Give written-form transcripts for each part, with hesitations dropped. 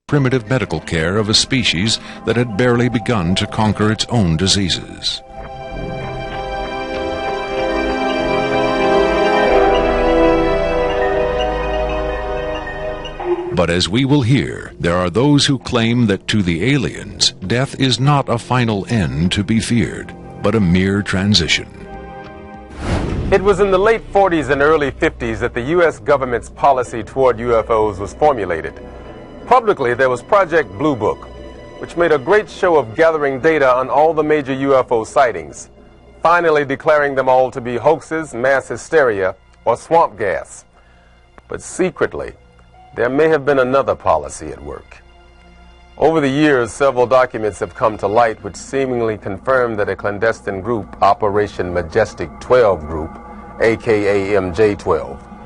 primitive medical care of a species that had barely begun to conquer its own diseases. But as we will hear, there are those who claim that to the aliens, death is not a final end to be feared, but a mere transition. It was in the late 40s and early 50s that the U.S. government's policy toward UFOs was formulated. Publicly, there was Project Blue Book, which made a great show of gathering data on all the major UFO sightings, finally declaring them all to be hoaxes, mass hysteria, or swamp gas. But secretly, there may have been another policy at work. Over the years, several documents have come to light which seemingly confirm that a clandestine group, Operation majestic12 Group, aka MJ12,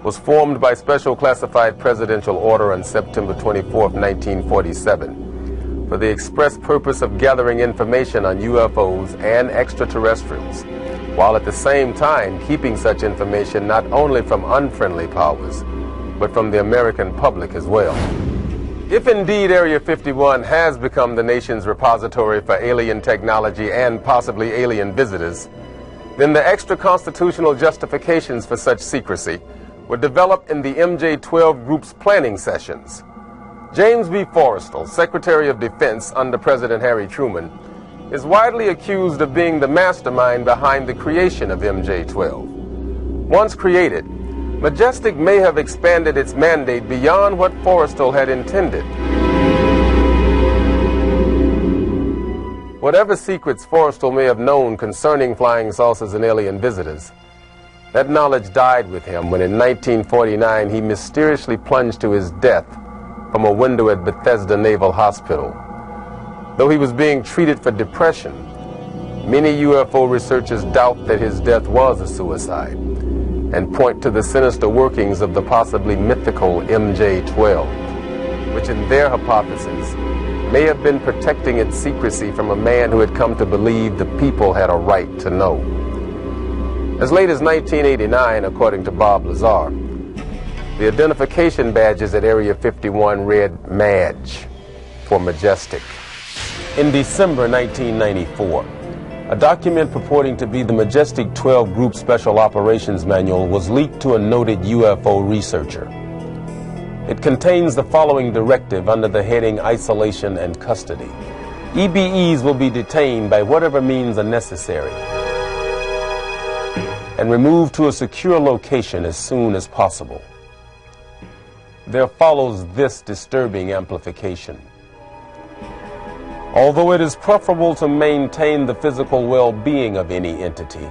was formed by special classified presidential order on September 24, 1947, for the express purpose of gathering information on UFOs and extraterrestrials, while at the same time keeping such information not only from unfriendly powers, but from the American public as well. If indeed Area 51 has become the nation's repository for alien technology and possibly alien visitors, then the extra-constitutional justifications for such secrecy were developed in the MJ12 Group's planning sessions. James B. Forrestal, Secretary of Defense under President Harry Truman, is widely accused of being the mastermind behind the creation of MJ12. Once created, Majestic may have expanded its mandate beyond what Forrestal had intended. Whatever secrets Forrestal may have known concerning flying saucers and alien visitors, that knowledge died with him when in 1949 he mysteriously plunged to his death from a window at Bethesda Naval Hospital. Though he was being treated for depression, many UFO researchers doubt that his death was a suicide and point to the sinister workings of the possibly mythical MJ12, which in their hypothesis may have been protecting its secrecy from a man who had come to believe the people had a right to know. As late as 1989, according to Bob Lazar, the identification badges at Area 51 read MAJ for Majestic. In December 1994, a document purporting to be the majestic12 Group Special Operations Manual was leaked to a noted UFO researcher. It contains the following directive under the heading Isolation and Custody. EBEs will be detained by whatever means are necessary and removed to a secure location as soon as possible. There follows this disturbing amplification. Although it is preferable to maintain the physical well-being of any entity,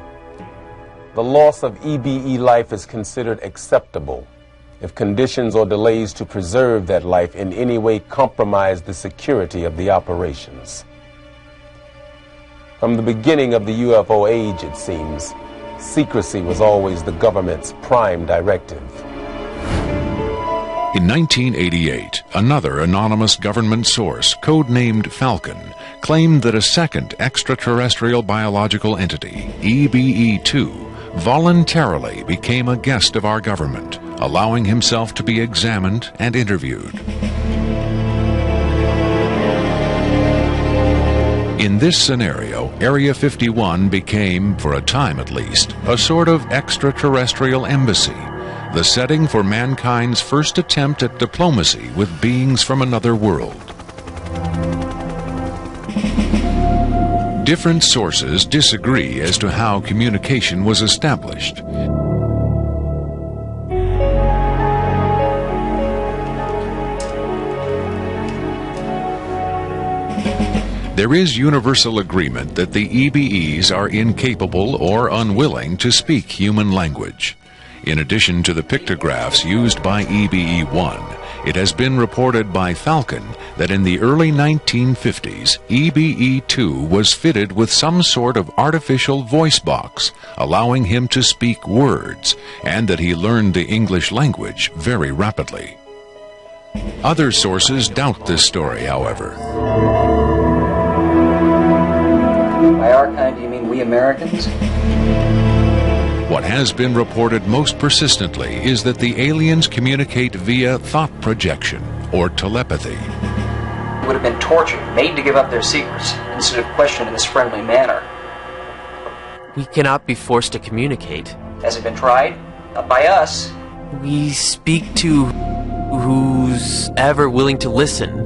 the loss of EBE life is considered acceptable if conditions or delays to preserve that life in any way compromise the security of the operations. From the beginning of the UFO age, it seems, secrecy was always the government's prime directive. In 1988, another anonymous government source, codenamed Falcon, claimed that a second extraterrestrial biological entity, EBE-2, voluntarily became a guest of our government, allowing himself to be examined and interviewed. In this scenario, Area 51 became, for a time at least, a sort of extraterrestrial embassy, the setting for mankind's first attempt at diplomacy with beings from another world. Different sources disagree as to how communication was established. There is universal agreement that the EBEs are incapable or unwilling to speak human language. In addition to the pictographs used by EBE-1, it has been reported by Falcon that in the early 1950s, EBE-2 was fitted with some sort of artificial voice box, allowing him to speak words, and that he learned the English language very rapidly. Other sources doubt this story, however. By our kind, do you mean we Americans? What has been reported most persistently is that the aliens communicate via thought projection or telepathy. would have been tortured, made to give up their secrets, instead of questioned in this friendly manner. We cannot be forced to communicate. Has it been tried? Not by us. We speak to who's ever willing to listen.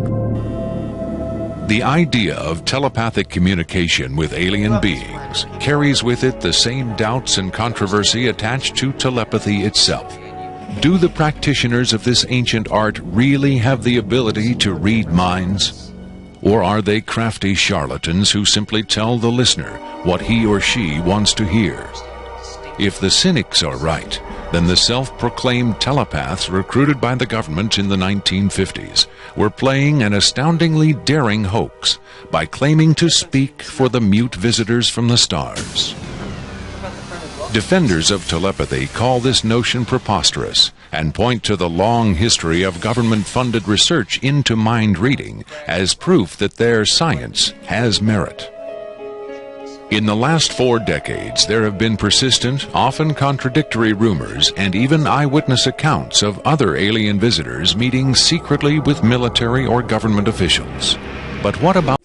The idea of telepathic communication with alien beings carries with it the same doubts and controversy attached to telepathy itself. Do the practitioners of this ancient art really have the ability to read minds? Or are they crafty charlatans who simply tell the listener what he or she wants to hear? If the cynics are right, then the self-proclaimed telepaths recruited by the government in the 1950s were playing an astoundingly daring hoax by claiming to speak for the mute visitors from the stars. Defenders of telepathy call this notion preposterous and point to the long history of government-funded research into mind reading as proof that their science has merit. In the last 4 decades, there have been persistent, often contradictory rumors and even eyewitness accounts of other alien visitors meeting secretly with military or government officials. But what about